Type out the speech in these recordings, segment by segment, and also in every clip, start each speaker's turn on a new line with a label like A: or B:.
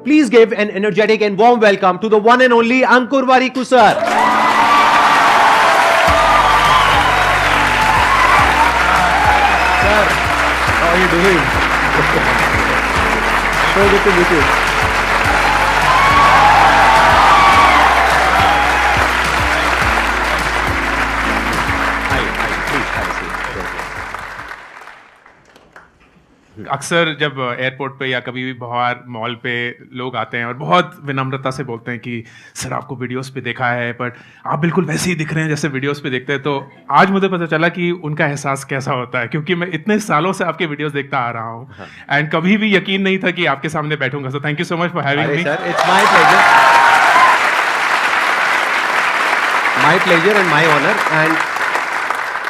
A: Please give an energetic and warm welcome to the one and only Ankur Warikoo sir. Sir, how are you doing? So good to meet you.
B: अक्सर जब airport पे या कभी भी बाहर mall पे लोग आते हैं और बहुत विनम्रता से बोलते हैं कि सर आपको वीडियोस पे देखा है बट आप बिल्कुल वैसे ही दिख रहे हैं जैसे वीडियोस पे देखते हैं, तो आज मुझे पता चला कि उनका एहसास कैसा होता है, क्योंकि मैं इतने सालों से आपके वीडियोस देखता आ रहा हूँ एंड कभी भी यकीन नहीं था कि आपके सामने बैठूंगा. So thank you so much for having me.
A: Sir, it's my pleasure and my honour. And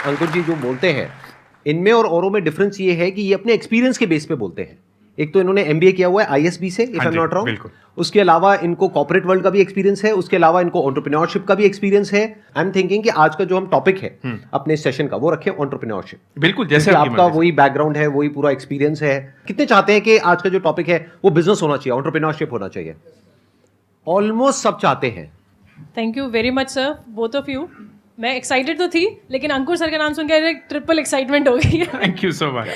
A: Ankur ji जो बोलते हैं इनमें और औरों में डिफरेंस ये है कि ये अपने एक्सपीरियंस के बेस पे बोलते हैं. एक तो इन्होंने एमबीए किया हुआ है आईएसबी से, if I am not wrong. उसके अलावा इनको कॉर्पोरेट वर्ल्ड का भी एक्सपीरियंस है, उसके अलावा इनको एंटरप्रेन्योरशिप का भी एक्सपीरियंस है. आई एम थिंकिंग कि आज का जो हम टॉपिक है अपने सेशन का वो रखें एंटरप्रेन्योरशिप.
B: बिल्कुल, जैसे
A: आपका वही बैकग्राउंड है, वही पूरा एक्सपीरियंस है. कितने चाहते हैं कि आज का जो टॉपिक है वो बिजनेस होना चाहिए, एंटरप्रेन्योरशिप होना चाहिए? ऑलमोस्ट सब चाहते हैं.
C: Thank you very much sir, both of you. मैं एक्साइटेड तो थी लेकिन अंकुर सर का नाम सुनकर ट्रिपल एक्साइटमेंट हो गई है.
B: Thank you so much.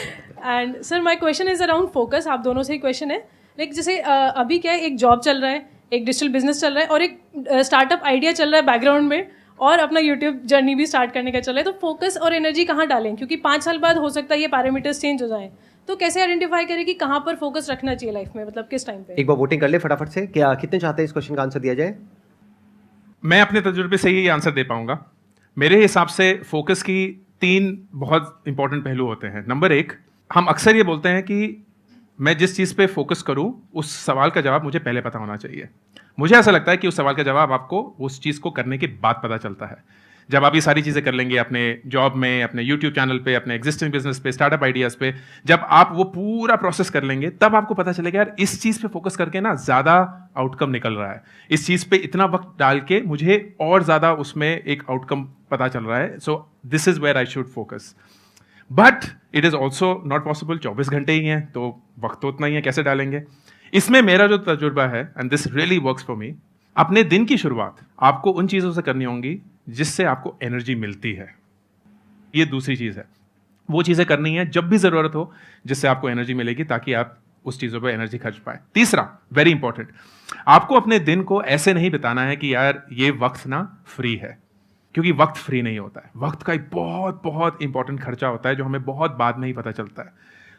C: And sir my question is around focus. आप दोनों से ही क्वेश्चन है. लाइक जैसे अभी क्या है, एक जॉब चल रहा है, एक डिजिटल बिजनेस चल रहा है और एक स्टार्टअप आइडिया चल रहा है बैकग्राउंड में, और अपना यूट्यूब जर्नी भी स्टार्ट करने का चल रहा है. तो फोकस और एनर्जी कहाँ डालें, क्योंकि 5 साल बाद हो सकता है ये पैरामीटर्स चेंज हो जाएं. तो कैसे आइडेंटिफाई करें कि कहाँ पर फोकस रखना चाहिए लाइफ में, मतलब किस टाइम पे?
A: एक बार वोटिंग कर ले फटाफट से. क्या कितने चाहते हैं इस क्वेश्चन का आंसर दिया जाए?
B: मैं अपने तजुर्बे से ही आंसर दे पाऊंगा. मेरे हिसाब से फोकस की 3 बहुत इंपॉर्टेंट पहलू होते हैं. नंबर 1, हम अक्सर ये बोलते हैं कि मैं जिस चीज़ पे फोकस करूं उस सवाल का जवाब मुझे पहले पता होना चाहिए. मुझे ऐसा लगता है कि उस सवाल का जवाब आपको उस चीज़ को करने के बाद पता चलता है. जब आप ये सारी चीज़ें कर लेंगे अपने जॉब में, अपने यूट्यूब चैनल पे, अपने एग्जिस्टिंग बिजनेस पे, स्टार्टअप आइडियाज़ पे, जब आप वो पूरा प्रोसेस कर लेंगे तब आपको पता चलेगा यार इस चीज़ पे फोकस करके ना ज़्यादा आउटकम निकल रहा है, इस चीज़ पे इतना वक्त डाल के मुझे और ज़्यादा उसमें एक आउटकम पता चल रहा है. So this is where I should focus. But it is also not possible. 24 घंटे ही हैं तो वक्त तो उतना ही है, कैसे डालेंगे? इसमें मेरा जो तजुर्बा है, and this really works for me, अपने दिन की शुरुआत आपको उन चीज़ों से करनी होंगी जिससे आपको एनर्जी मिलती है. ये दूसरी चीज़ है. वो चीज़ें करनी है जब भी ज़रूरत हो जिससे आपको एनर्जी मिलेगी, ताकि आप उस चीज़ों पर एनर्जी खर्च पाए. तीसरा, वेरी इंपॉर्टेंट, आपको अपने दिन को ऐसे नहीं बिताना है कि यार ये वक्त ना फ्री है, क्योंकि वक्त फ्री नहीं होता है. वक्त का एक बहुत बहुत इंपॉर्टेंट खर्चा होता है जो हमें बहुत बाद में ही पता चलता है.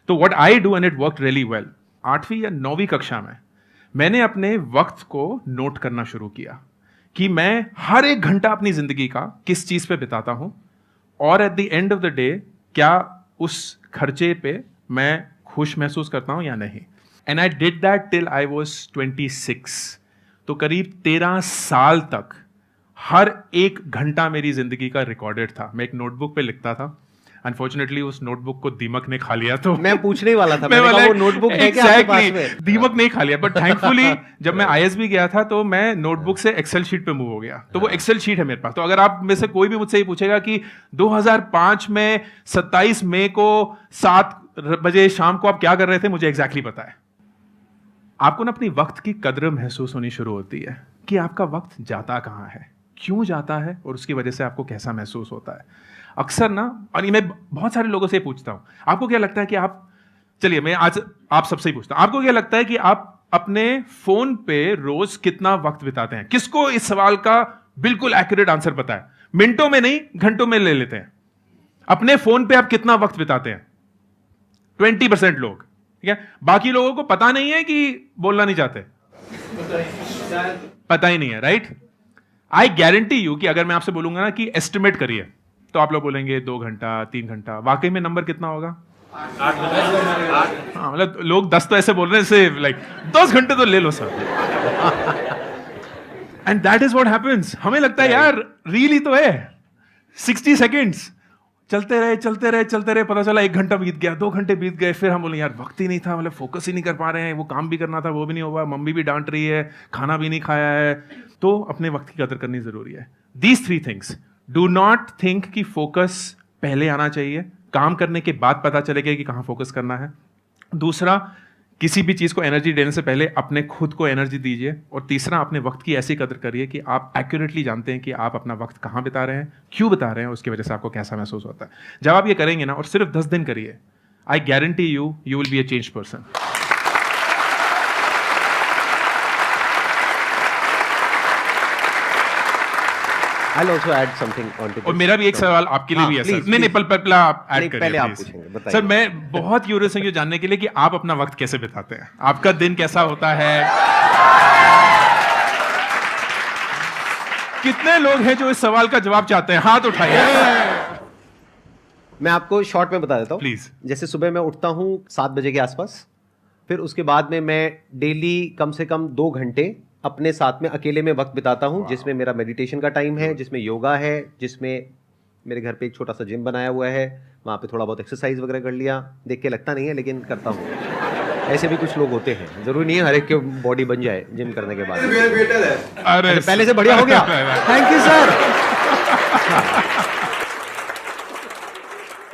B: तो what I do and it worked really well, 8वीं या 9वीं कक्षा में मैंने अपने वक्त को नोट करना शुरू किया कि मैं हर एक घंटा अपनी जिंदगी का किस चीज पे बिताता हूं और at the end of the day क्या उस खर्चे पे मैं खुश महसूस करता हूं या नहीं. And I did that till I was 26. तो करीब 13 साल तक हर एक घंटा मेरी जिंदगी का रिकॉर्डेड था. मैं एक नोटबुक पे लिखता था. अनफॉर्चुनेटली उस नोटबुक को दीमक ने खा लिया. तो
A: मैं पूछने ही वाला था, मैंने कहा वो नोटबुक है क्या आपके पास में?
B: दीमक नहीं खा लिया, बट थैंकफुली जब मैं आईएसबी गया था तो मैं नोटबुक से एक्सेल शीट पे मूव हो गया. तो वो एक्सेल शीट है मेरे पास. तो अगर आप में से कोई भी मुझसे ये पूछेगा कि 2005 में 27 मई को 7 बजे शाम को आप क्या कर रहे थे, मुझे एग्जैक्टली पता है. आपको ना अपनी वक्त की कद्र महसूस होनी शुरू होती है कि आपका वक्त जाता कहाँ है, क्यों जाता है और उसकी वजह से आपको कैसा महसूस होता है. अक्सर ना, और मैं बहुत सारे लोगों से पूछता हूं, आपको क्या लगता है कि आप, चलिए मैं आज आप सबसे ही पूछता हूं, आपको क्या लगता है कि आप अपने फोन पे रोज कितना वक्त बिताते हैं? किसको इस सवाल का बिल्कुल एक्यूरेट आंसर पता है? मिनटों में नहीं, घंटों में ले लेते हैं. अपने फोन पे आप कितना वक्त बिताते हैं? 20% लोग. ठीक है, बाकी लोगों को पता नहीं है कि बोलना नहीं चाहते, पता ही नहीं है. राइट? आई गारंटी यू कि अगर मैं आपसे बोलूंगा ना कि एस्टिमेट करिए, तो आप लोग बोलेंगे 2 घंटा 3 घंटा. वाकई में नंबर कितना होगा? 8. हाँ, मतलब लोग 10 तो ऐसे बोल रहे हैं जैसे लाइक 10 घंटे तो ले लो sir. And that is what happens. हमें लगता है यार रील ही तो है, 60 सेकेंड्स चलते रहे, पता चला 1 घंटा बीत गया, 2 घंटे बीत गए, फिर हम बोले यार वक्त ही नहीं था, मतलब फोकस ही नहीं कर पा रहे हैं, वो काम भी करना था वो भी नहीं हुआ, मम्मी भी डांट रही है, खाना भी नहीं खाया है. तो अपने वक्त की कदर करनी जरूरी है. These 3 things. Do not think कि फोकस पहले आना चाहिए, काम करने के बाद पता चलेगा कि कहां फोकस करना है. दूसरा, किसी भी चीज़ को एनर्जी देने से पहले अपने खुद को एनर्जी दीजिए, और तीसरा अपने वक्त की ऐसी कदर करिए कि आप एक्यूरेटली जानते हैं कि आप अपना वक्त कहाँ बिता रहे हैं, क्यों बिता रहे हैं, उसकी वजह से आपको कैसा महसूस होता है। जब आप ये करेंगे ना, और सिर्फ 10 दिन करिए, I guarantee you will be a change person.
A: I'll also add something onto this.
B: और मेरा भी एक सवाल आपके लिए भी है सर। नहीं, पहले आप ऐड करिए।
A: पहले आप पूछेंगे, बताइए।
B: सर, मैं बहुत क्यूरियस हूं ये जानने के लिए कि आप अपना वक्त कैसे बिताते हैं, आपका दिन कैसा होता है। कितने लोग हैं जो इस सवाल का जवाब चाहते हैं? हाथ उठाइए।
A: मैं आपको शॉर्ट में बता देता हूँ
B: प्लीज।
A: जैसे सुबह मैं उठता हूँ 7 बजे के आसपास, फिर उसके बाद में मैं डेली कम से कम 2 घंटे अपने साथ में अकेले में वक्त बिताता हूँ, जिसमें मेरा मेडिटेशन का टाइम है, जिसमें योगा है, जिसमें मेरे घर पे एक छोटा सा जिम बनाया हुआ है, वहाँ पे थोड़ा बहुत एक्सरसाइज वगैरह कर लिया। देख के लगता नहीं है लेकिन करता हूँ। ऐसे भी कुछ लोग होते हैं, जरूरी नहीं है हर एक की बॉडी बन जाए जिम करने के बाद।
B: अरे
A: पहले से बढ़िया हो गया। Thank you sir.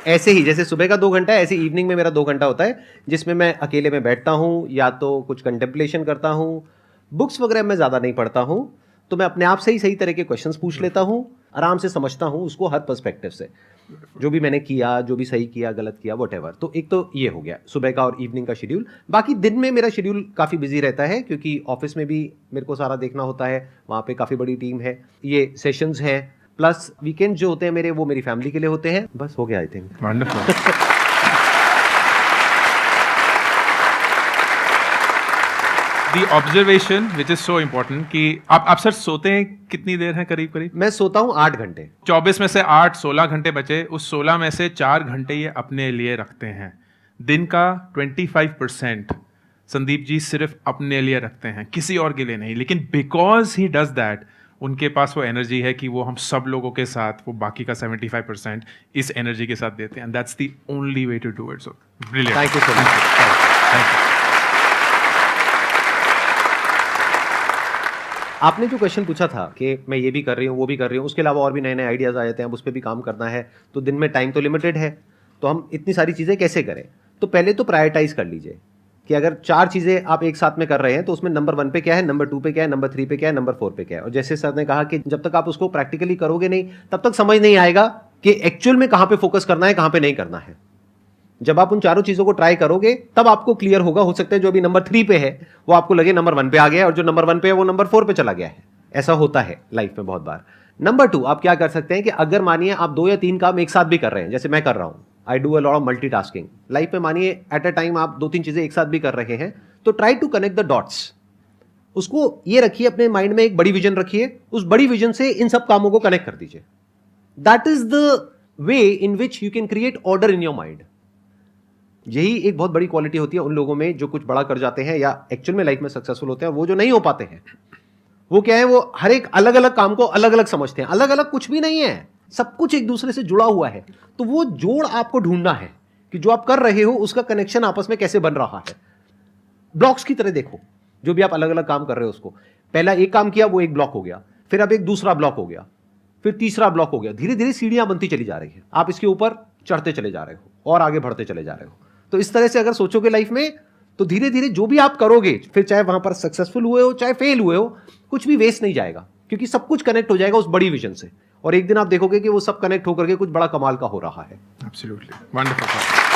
A: ऐसे ही जैसे सुबह का 2 घंटा है, ऐसे इवनिंग में मेरा 2 घंटा होता है, जिसमें मैं अकेले में बैठता हूँ, या तो कुछ कंटेम्पलेशन करता हूँ। बुक्स वगैरह मैं ज़्यादा नहीं पढ़ता हूँ, तो मैं अपने आप से ही सही तरह के क्वेश्चंस पूछ लेता हूँ, आराम से समझता हूँ उसको हर पर्सपेक्टिव से, जो भी मैंने किया, जो भी सही किया, गलत किया, व्हाटएवर। तो एक तो ये हो गया सुबह का और इवनिंग का शेड्यूल। बाकी दिन में मेरा शेड्यूल काफ़ी बिजी रहता है, क्योंकि ऑफिस में भी मेरे को सारा देखना होता है, वहाँ पे काफ़ी बड़ी टीम है, ये सेशंस हैं, प्लस वीकेंड जो होते हैं मेरे, वो मेरी फैमिली के लिए होते हैं। बस हो गया I think.
B: Wonderful. The observation which is so important कि आप सर सोते हैं कितनी देर है करीब करीब?
A: मैं सोता हूँ 8 घंटे।
B: 24 में से 8 16 घंटे बचे, उस 16 में से 4 घंटे ये अपने लिए रखते हैं। दिन का 25% संदीप जी सिर्फ अपने लिए रखते हैं, किसी और के लिए नहीं। लेकिन बिकॉज ही डज दैट, उनके पास वो एनर्जी है कि वो हम सब लोगों के साथ वो बाकी का 75% इस एनर्जी के साथ देते हैं। And that's the only way to do it. So brilliant.
A: Thank you so much.
B: Thank you.
A: आपने जो क्वेश्चन पूछा था कि मैं ये भी कर रही हूँ, वो भी कर रही हूँ, उसके अलावा और भी नए नए आइडियाज़ आ जाते हैं, अब उस पर भी काम करना है, तो दिन में टाइम तो लिमिटेड है, तो हम इतनी सारी चीज़ें कैसे करें? तो पहले तो प्रायोरिटाइज कर लीजिए कि अगर 4 चीज़ें आप एक साथ में कर रहे हैं, तो उसमें नंबर 1 पे क्या है, नंबर 2 पे क्या है, नंबर 3 पे क्या है, नंबर 4 पे क्या है। और जैसे सर ने कहा कि जब तक आप उसको प्रैक्टिकली करोगे नहीं, तब तक समझ नहीं आएगा कि एक्चुअल में कहाँ पे फोकस करना है, कहाँ पे नहीं करना है। जब आप उन चारों चीजों को ट्राई करोगे तब आपको क्लियर होगा। हो सकता है जो अभी नंबर 3 पे है वो आपको लगे नंबर 1 पे आ गया है, और जो नंबर 1 पे है वो नंबर 4 पे चला गया है। ऐसा होता है लाइफ में बहुत बार। नंबर 2, आप क्या कर सकते हैं कि अगर मानिए आप 2 या 3 काम एक साथ भी कर रहे हैं, जैसे मैं कर रहा हूं, I do a lot of multitasking life में, मानिए एट अ टाइम आप 2-3 चीजें एक साथ भी कर रहे हैं, तो try to connect the dots. उसको ये रखिए अपने माइंड में, एक बड़ी विजन रखिए, उस बड़ी विजन से इन सब कामों को कनेक्ट कर दीजिए। That is the way in which you can create order in your mind. यही एक बहुत बड़ी क्वालिटी होती है उन लोगों में जो कुछ बड़ा कर जाते हैं या एक्चुअल में लाइफ में सक्सेसफुल होते हैं। वो जो नहीं हो पाते हैं, वो क्या है, वो हर एक अलग अलग काम को अलग अलग समझते हैं। अलग अलग कुछ भी नहीं है, सब कुछ एक दूसरे से जुड़ा हुआ है। तो वो जोड़ आपको ढूंढना है कि जो आप कर रहे हो उसका कनेक्शन आपस में कैसे बन रहा है। ब्लॉक्स की तरह देखो, जो भी आप अलग अलग काम कर रहे हो उसको, पहला एक काम किया वो एक ब्लॉक हो गया, फिर अब एक दूसरा ब्लॉक हो गया, फिर तीसरा ब्लॉक हो गया। धीरे धीरे सीढ़ियां बनती चली जा रही है, आप इसके ऊपर चढ़ते चले जा रहे हो और आगे बढ़ते चले जा रहे हो। तो इस तरह से अगर सोचोगे लाइफ में, तो धीरे धीरे जो भी आप करोगे, फिर चाहे वहां पर सक्सेसफुल हुए हो चाहे फेल हुए हो, कुछ भी वेस्ट नहीं जाएगा, क्योंकि सब कुछ कनेक्ट हो जाएगा उस बड़ी विजन से। और एक दिन आप देखोगे कि वो सब कनेक्ट होकर के कुछ बड़ा कमाल का हो रहा है।
B: Absolutely wonderful.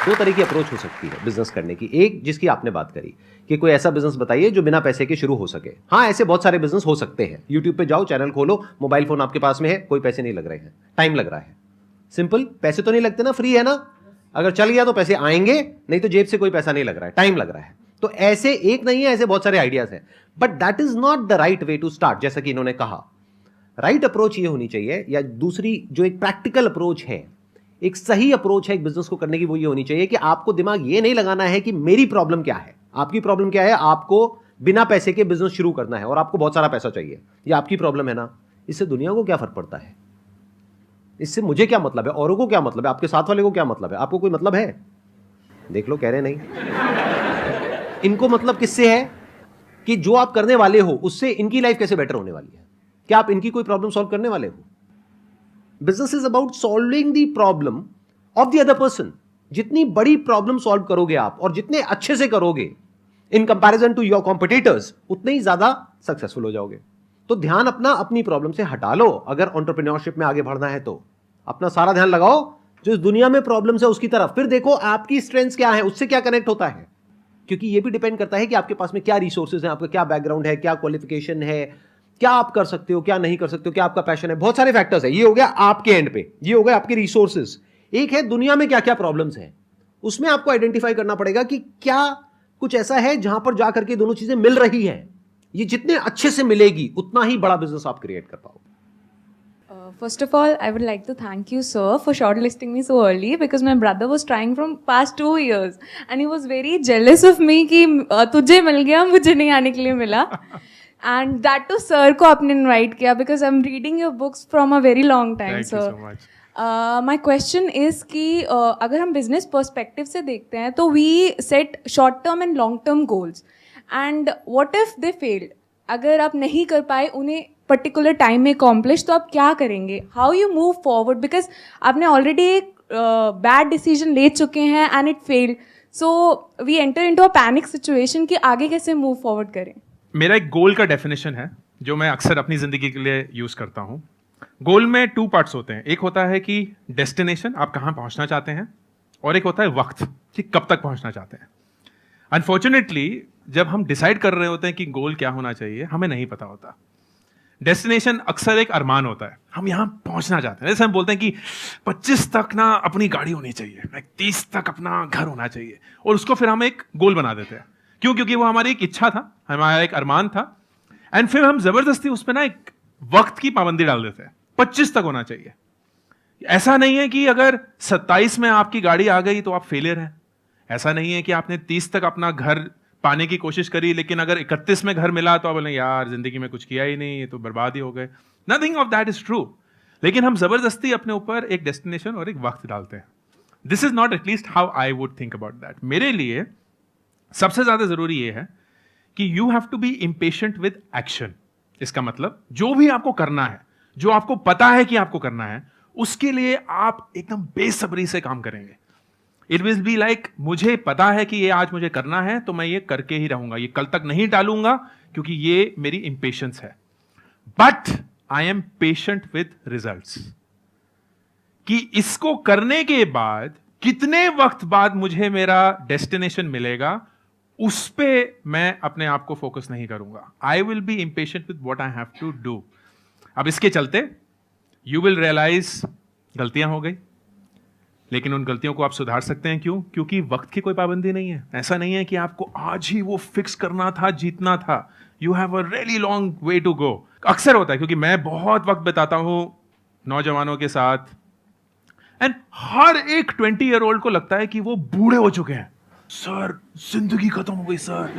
A: दो तरह की अप्रोच हो सकती है बिजनेस करने की। एक जिसकी आपने बात करी कि कोई ऐसा बिजनेस बताइए जो बिना पैसे के शुरू हो सके। हाँ, ऐसे बहुत सारे बिजनेस हो सकते हैं। यूट्यूब पे जाओ, चैनल खोलो, मोबाइल फोन आपके पास में है, कोई पैसे नहीं लग रहे हैं, टाइम लग रहा है। सिंपल, पैसे तो नहीं लगते ना, फ्री है ना। अगर चल गया तो पैसे आएंगे, नहीं तो जेब से कोई पैसा नहीं लग रहा है, टाइम लग रहा है। तो ऐसे एक नहीं है, ऐसे बहुत सारे आइडियाज हैं, but that is not the right way to start. जैसा कि इन्होंने कहा, राइट अप्रोच ये होनी चाहिए, या दूसरी जो एक प्रैक्टिकल अप्रोच है, एक सही अप्रोच है एक बिजनेस को करने की, वो ये होनी चाहिए कि आपको दिमाग ये नहीं लगाना है कि मेरी प्रॉब्लम क्या है, आपकी प्रॉब्लम क्या है। आपको बिना पैसे के बिजनेस शुरू करना है और आपको बहुत सारा पैसा चाहिए, ये आपकी प्रॉब्लम है ना। इससे दुनिया को क्या फर्क पड़ता है, इससे मुझे क्या मतलब है, औरों को क्या मतलब है, आपके साथ वाले को क्या मतलब है, आपको कोई मतलब है? देख लो, कह रहे नहीं। इनको मतलब किससे है कि जो आप करने वाले हो उससे इनकी लाइफ कैसे बेटर होने वाली है। क्या आप इनकी कोई प्रॉब्लम सॉल्व करने वाले हो? Business is about solving the problem of the other person. जितनी बड़ी प्रॉब्लम सॉल्व करोगे आप और जितने अच्छे से करोगे in comparison to your competitors, उतने ही ज्यादा सक्सेसफुल हो जाओगे. तो ध्यान अपना अपनी प्रॉब्लम से हटा लो. अगर एंटरप्रेन्योरशिप में आगे बढ़ना है तो अपना सारा ध्यान लगाओ जो इस दुनिया में प्रॉब्लम्स है उसकी तरफ. फिर देखो आपकी स्ट्रेंथ्स क्या है, उससे क्या कनेक्ट होता है, क्योंकि ये भी डिपेंड करता है कि आपके पास में क्या रिसोर्सेज हैं, आपका क्या बैकग्राउंड है, क्या क्वालिफिकेशन है, क्या आप कर सकते हो, क्या नहीं कर सकते हो, क्या आपका पैशन है. बहुत सारे फैक्टर्स है. ये हो गया आपके एंड पे, ये हो गया आपके रिसोर्सेज. एक है दुनिया में क्या क्या प्रॉब्लम्स हैं, उसमें आपको आइडेंटिफाई करना पड़ेगा कि क्या कुछ ऐसा है जहां पर जाकर के दोनों चीजें मिल रही हैं. ये जितने अच्छे से मिलेगी उतना ही बड़ा बिजनेस आप क्रिएट कर पाओगे.
D: First of all, I would like to thank you, sir, for shortlisting me so early because my brother was trying from past 2 years and he was very jealous of me कि तुझे मिल गया मुझे नहीं आने के लिए मिला. And that to sir को आपने invite किया because I'm reading your books from a very long time,
B: Thank
D: sir.
B: you so much.
D: My question is कि अगर हम business perspective से देखते हैं तो we set short term and long term goals and what if they failed? अगर आप नहीं कर पाए उन्हें पर्टिकुलर टाइम में अकॉम्प्लिश, तो आप क्या करेंगे? How you move forward? Because आपने ऑलरेडी एक बैड डिसीजन ले चुके हैं and it failed, so we enter into a panic situation कि आगे कैसे मूव फॉरवर्ड करें.
B: मेरा एक गोल का डेफिनेशन है जो मैं अक्सर अपनी जिंदगी के लिए यूज करता हूँ. गोल में 2 पार्ट्स होते हैं. एक होता है कि डेस्टिनेशन, आप कहाँ पहुँचना चाहते हैं, और एक होता है वक्त कि कब तक पहुँचना चाहते हैं. अनफॉर्चुनेटली जब हम डिसाइड कर रहे होते हैं कि गोल क्या होना चाहिए, हमें नहीं पता होता. डेस्टिनेशन अक्सर एक अरमान होता है, हम यहाँ पहुंचना चाहते हैं. जैसे हम बोलते हैं कि 25 तक ना अपनी गाड़ी होनी चाहिए, 30 तक अपना घर होना चाहिए, और उसको फिर हम एक गोल बना देते हैं. क्यों? क्योंकि वो हमारी एक इच्छा था, हमारा एक अरमान था, एंड फिर हम जबरदस्ती उस पर ना एक वक्त की पाबंदी डाल देते हैं. 25 तक होना चाहिए. ऐसा नहीं है कि अगर 27 में आपकी गाड़ी आ गई तो आप फेलियर हैं. ऐसा नहीं है कि आपने 30 तक अपना घर पाने की कोशिश करी लेकिन अगर 31 में घर मिला तो आप बोले यार जिंदगी में कुछ किया ही नहीं, ये तो बर्बाद ही हो गए. Nothing of that is true. लेकिन हम जबरदस्ती अपने ऊपर एक डेस्टिनेशन और एक वक्त डालते हैं. This is not at least how I would think about that. मेरे लिए सबसे ज्यादा जरूरी ये है कि you have to be impatient with action. इसका मतलब जो भी आपको करना है, जो आपको पता है कि आपको करना है, उसके लिए आप एकदम बेसब्री से काम करेंगे. इट विल बी लाइक मुझे पता है कि ये आज मुझे करना है तो मैं ये करके ही रहूंगा, ये कल तक नहीं डालूंगा क्योंकि ये मेरी इंपेशेंस है. But I am patient with results कि इसको करने के बाद कितने वक्त बाद मुझे मेरा डेस्टिनेशन मिलेगा, उस पे मैं अपने आप को फोकस नहीं करूंगा. I will be impatient with what I have to do. अब इसके चलते यू विल रियलाइज गलतियां हो गई, लेकिन उन गलतियों को आप सुधार सकते हैं. क्यों? क्योंकि वक्त की कोई पाबंदी नहीं है. ऐसा नहीं है कि आपको आज ही वो फिक्स करना था, जीतना था. You have a really long way to go. अक्सर होता है क्योंकि मैं बहुत वक्त बिताता हूं नौजवानों के साथ, एंड हर एक 20-year-old को लगता है कि वो बूढ़े हो चुके हैं. सर जिंदगी खत्म हो गई सर,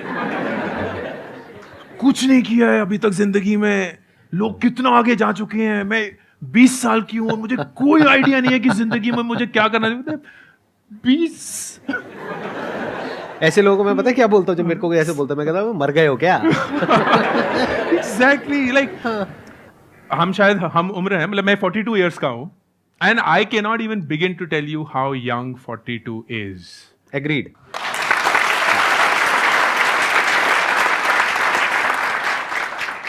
B: कुछ नहीं किया है अभी तक जिंदगी में, लोग कितना आगे जा चुके हैं, मैं 20 साल की हूं और मुझे कोई आइडिया नहीं है कि जिंदगी में मुझे क्या करना चाहिए. 20
A: ऐसे लोगों को मैं पता है क्या बोलता हूँ, जब मेरे को ऐसे बोलता है मैं कहता हूँ मर गए हो क्या.
B: एग्जैक्टली लाइक हम शायद हम उम्र है, मतलब मैं 42 इयर्स का हूं and I can not even begin to tell you how young 42 is.
A: Agreed.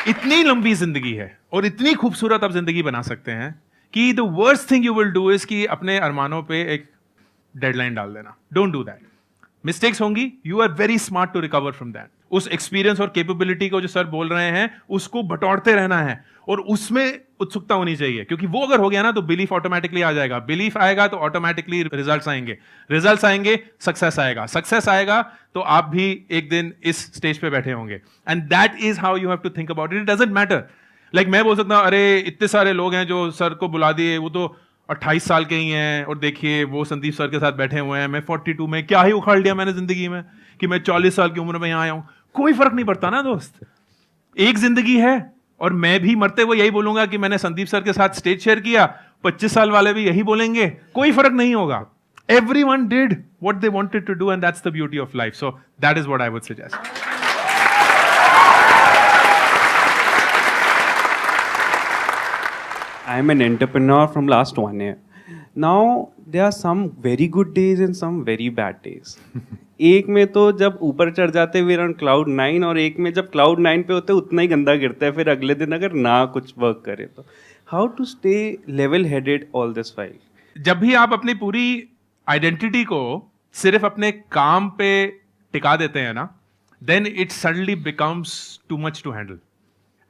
B: इतनी लंबी जिंदगी है और इतनी खूबसूरत आप जिंदगी बना सकते हैं कि the worst thing you will do is कि अपने अरमानों पे एक डेडलाइन डाल देना. Don't do that. मिस्टेक्स होंगी, you are very smart to recover from that. उस एक्सपीरियंस और कैपेबिलिटी को जो सर बोल रहे हैं उसको बटोरते रहना है और उसमें उत्सुकता होनी चाहिए, क्योंकि वो अगर हो गया ना तो बिलीफ ऑटोमेटिकली आ जाएगा. बिलीफ आएगा तो ऑटोमेटिकली रिजल्ट्स आएंगे, रिजल्ट्स आएंगे सक्सेस आएगा, सक्सेस आएगा तो आप भी एक दिन इस स्टेज पे बैठे होंगे. And that is how you have to think about it. It doesn't matter. Like मैं बोल सकता हूं अरे इतने सारे लोग हैं जो सर को बुला दिए, वो तो 28 साल के ही हैं और देखिए वो संदीप सर के साथ बैठे हुए हैं, मैं 42 में क्या ही उखाड़ लिया मैंने जिंदगी में कि मैं 40 साल की उम्र में यहां आया हूं. कोई फर्क नहीं पड़ता ना दोस्त. एक जिंदगी है और मैं भी मरते हुए यही बोलूंगा कि मैंने संदीप सर के साथ स्टेज शेयर किया. 25 साल वाले भी यही बोलेंगे, कोई फर्क नहीं होगा. Everyone did what they wanted to do, and that's the beauty of life. So that is what I would suggest.
E: I am an entrepreneur from last 1 year. Now there are some very good days and some very bad days. एक में तो जब ऊपर चढ़ जाते हैं we're on cloud 9, और एक में जब cloud 9 पे होते हैं उतना ही गंदा गिरता है फिर अगले दिन अगर ना कुछ वर्क करे तो. How to stay level headed all this while?
B: जब भी आप अपनी पूरी आइडेंटिटी को सिर्फ अपने काम पे टिका देते हैं ना, then it suddenly becomes too much to handle.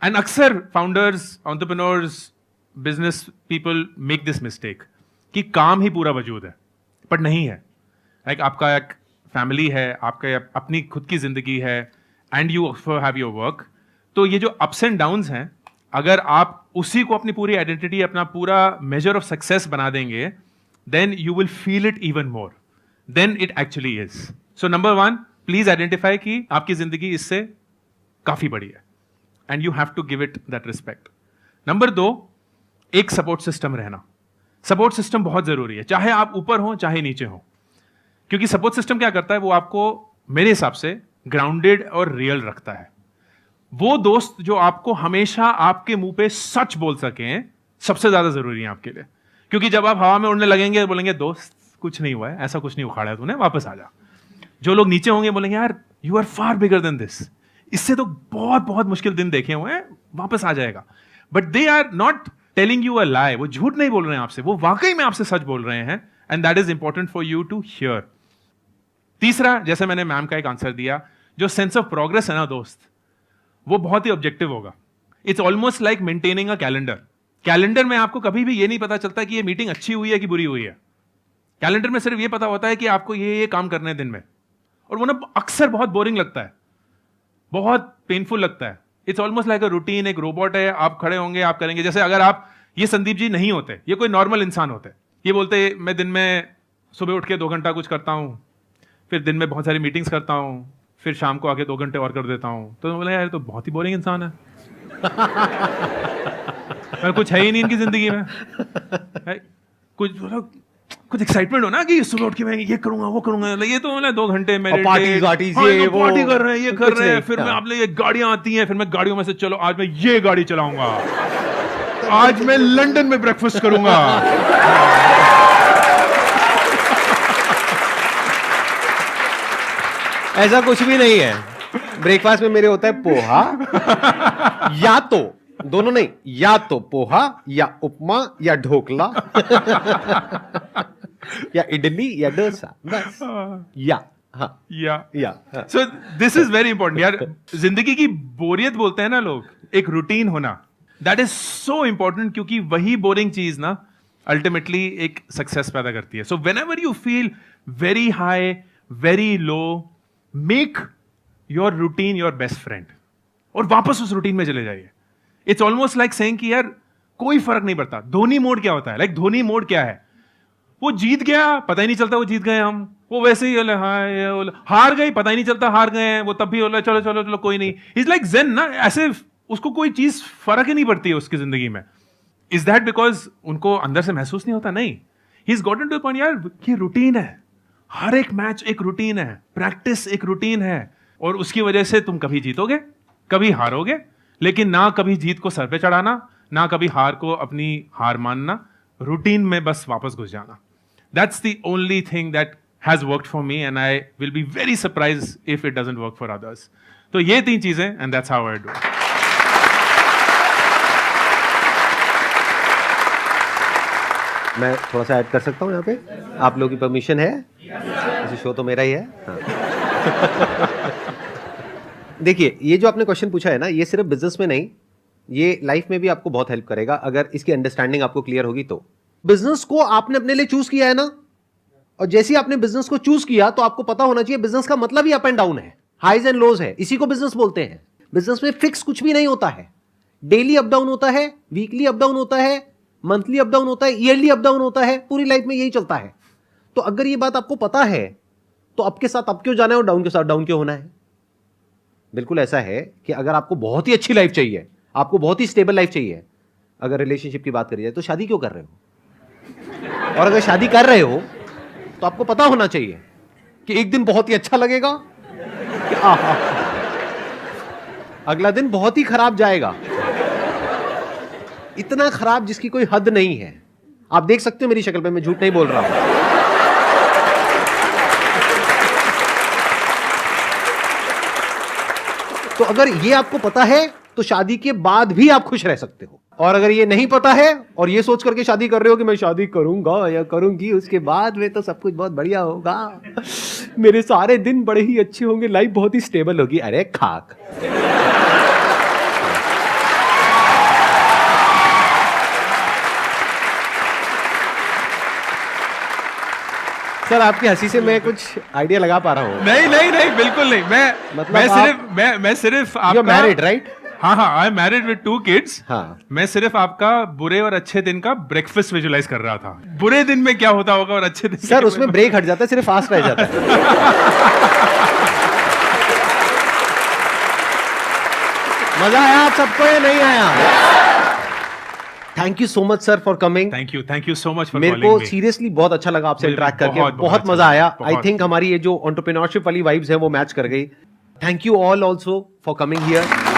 B: And अक्सर founders, entrepreneurs, business people make this mistake कि काम ही पूरा वजूद है, पर नहीं है. Like आपका एक फैमिली है, आपका अपनी खुद की जिंदगी है, and you also have your work. तो ये जो ups and downs हैं, अगर आप उसी को अपनी पूरी आइडेंटिटी, अपना पूरा measure of success बना देंगे, then you will feel it even more than it actually is. So number 1, please identify कि आपकी जिंदगी इससे काफी बड़ी है and you have to give it that respect. Number 2, एक सपोर्ट सिस्टम रहना. सपोर्ट सिस्टम बहुत जरूरी है, चाहे आप ऊपर हो चाहे नीचे हो, क्योंकि सपोर्ट सिस्टम क्या करता है, वो आपको मेरे हिसाब से ग्राउंडेड और रियल रखता है. वो दोस्त जो आपको हमेशा आपके मुंह पे सच बोल सकें सबसे ज्यादा जरूरी है आपके लिए, क्योंकि जब आप हवा में उड़ने लगेंगे बोलेंगे दोस्त कुछ नहीं हुआ है, ऐसा कुछ नहीं उखाड़ा तूने, वापस आ जा. जो लोग नीचे होंगे बोलेंगे यार you are far bigger than this, इससे तो बहुत बहुत मुश्किल दिन देखे हुए हैं, वापस आ जाएगा. But they are not telling you a lie, वो झूठ नहीं बोल रहे हैं आपसे, वो वाकई में आपसे सच बोल रहे हैं, and that is important for you to hear. तीसरा, जैसे मैंने मैम का एक आंसर दिया, जो सेंस ऑफ प्रोग्रेस है ना दोस्त, वो बहुत ही ऑब्जेक्टिव होगा. It's almost like maintaining a calendar. Calendar में आपको कभी भी ये नहीं पता चलता कि ये मीटिंग अच्छी हुई है कि बुरी हुई है. कैलेंडर में सिर्फ ये पता होता है कि आपको ये काम करने हैं दिन में, और वो ना अक्सर बहुत बोरिंग लगता है, बहुत पेनफुल लगता है. It's almost like a routine, एक रोबोट है, आप खड़े होंगे आप करेंगे. जैसे अगर आप, ये संदीप जी नहीं होते, ये कोई नॉर्मल इंसान होते, ये बोलते मैं दिन में सुबह उठ के 2 घंटा कुछ करता हूँ, फिर दिन में बहुत सारी मीटिंग्स करता हूँ, फिर शाम को आके 2 घंटे और कर देता हूँ, तो बोला यार तो बहुत ही बोरिंग इंसान है. कुछ है ही नहीं इनकी जिंदगी में, कुछ एक्साइटमेंट हो ना कि सुबह उठ के मैं ये करूंगा वो करूंगा, ये तो मतलब 2 घंटे मेरे पार्टी कर रहे हैं, ये कर रहे हैं, फिर मैं आप ये गाड़ियां आती हैं, फिर मैं गाड़ियों में से चलो आज मैं ये गाड़ी चलाऊंगा, आज मैं लंदन में ब्रेकफास्ट करूंगा.
A: ऐसा कुछ भी नहीं है. ब्रेकफास्ट में मेरे होता है पोहा, या तो दोनों नहीं, या तो पोहा या उपमा या ढोकला या इडली या डोसा, बस. या
B: so this is very important यार. जिंदगी की बोरियत बोलते हैं ना लोग, एक रूटीन होना, दैट इज सो इंपॉर्टेंट, क्योंकि वही बोरिंग चीज ना अल्टीमेटली एक सक्सेस पैदा करती है. So when ever you feel very high, very low, make your routine your best friend, और वापस उस रूटीन में चले जाइए. इट्स ऑलमोस्ट लाइक सेइंग कि यार कोई फर्क नहीं पड़ता. धोनी मोड क्या होता है, लाइक धोनी मोड क्या है, वो जीत गया पता ही नहीं चलता वो जीत गए हम, वो वैसे ही हार गए पता ही नहीं चलता हार गए हैं, वो तब भी बोला चलो चलो चलो कोई नहीं. इज लाइक जेन ना, ऐसे उसको कोई चीज फर्क ही नहीं पड़ती है उसकी जिंदगी में. इज दैट बिकॉज उनको अंदर से महसूस नहीं होता? नहीं, he is gotten to the point यार ये रूटीन है, हर एक मैच एक रूटीन है, प्रैक्टिस एक रूटीन है, और उसकी वजह से तुम कभी जीतोगे कभी हारोगे, लेकिन ना कभी जीत को सर पे चढ़ाना, ना कभी हार को अपनी हार मानना, रूटीन में बस वापस घुस जाना. That's the only thing that has worked for me, and I will be very surprise if it doesn't work for others. तो ये 3 चीजें, and that's how I do.
A: मैं थोड़ा सा ऐड कर सकता हूँ यहाँ पे, आप लोगों की परमिशन है? शो तो मेरा ही है. हाँ. देखिए, ये जो आपने क्वेश्चन पूछा है ना, ये सिर्फ बिजनेस में नहीं, ये लाइफ में भी आपको बहुत हेल्प करेगा अगर इसकी अंडरस्टैंडिंग आपको क्लियर होगी तो. बिजनेस को आपने अपने लिए चूज किया है ना, और जैसे ही आपने बिजनेस को चूज किया तो आपको पता होना चाहिए बिजनेस का मतलब ही अप एंड डाउन है, हाइज एंड लोज है. इसी को बिजनेस बोलते हैं. बिजनेस में फिक्स कुछ भी नहीं होता है. डेली अप डाउन होता है, वीकली अप डाउन होता है, मंथली अप डाउन होता है, ईयरली अप डाउन होता है, पूरी लाइफ में यही चलता है. तो अगर ये बात आपको पता है तो अप के साथ अप क्यों जाना है और डाउन के साथ डाउन क्यों होना है? बिल्कुल ऐसा है कि अगर आपको बहुत ही अच्छी लाइफ चाहिए, आपको बहुत ही स्टेबल लाइफ चाहिए, अगर रिलेशनशिप की बात करी जाए तो शादी क्यों कर रहे हो? और अगर शादी कर रहे हो तो आपको पता होना चाहिए कि एक दिन बहुत ही अच्छा लगेगा कि अगला दिन बहुत ही खराब जाएगा. इतना खराब जिसकी कोई हद नहीं है। आप देख सकते हो मेरी शक्ल पे, मैं झूठ नहीं बोल रहा हूं। तो अगर ये आपको पता है तो शादी के बाद भी आप खुश रह सकते हो, और अगर ये नहीं पता है और ये सोच करके शादी कर रहे हो कि मैं शादी करूंगा या करूंगी उसके बाद में तो सब कुछ बहुत बढ़िया होगा, मेरे सारे दिन बड़े ही अच्छे होंगे, लाइफ बहुत ही स्टेबल होगी, अरे खाक। सर आपकी हंसी से मैं कुछ आइडिया लगा पा रहा हूँ।
B: नहीं नहीं नहीं, बिल्कुल नहीं। मैं सिर्फ आपका
A: मैरिड राइट?
B: हाँ हाँ, I am married with 2 kids.
A: हाँ,
B: मैं सिर्फ आपका बुरे और अच्छे दिन का ब्रेकफास्ट विजुलाइज कर रहा था। बुरे दिन में क्या होता होगा और अच्छे दिन
A: सर उसमें ब्रेक हट जाता है, सिर्फ फास्ट रह जाता है। मजा आया आप सबको या नहीं आया? Thank you so much sir for coming.
B: Thank you so much for
A: मेरे को सीरियसली बहुत अच्छा लगा आपसे इंटरेक्ट करके, बहुत मजा आया। आई थिंक हमारी ये जो एंटरप्रेन्योरशिप वाली वाइब्स है वो मैच कर गई। Thank you all also for coming here.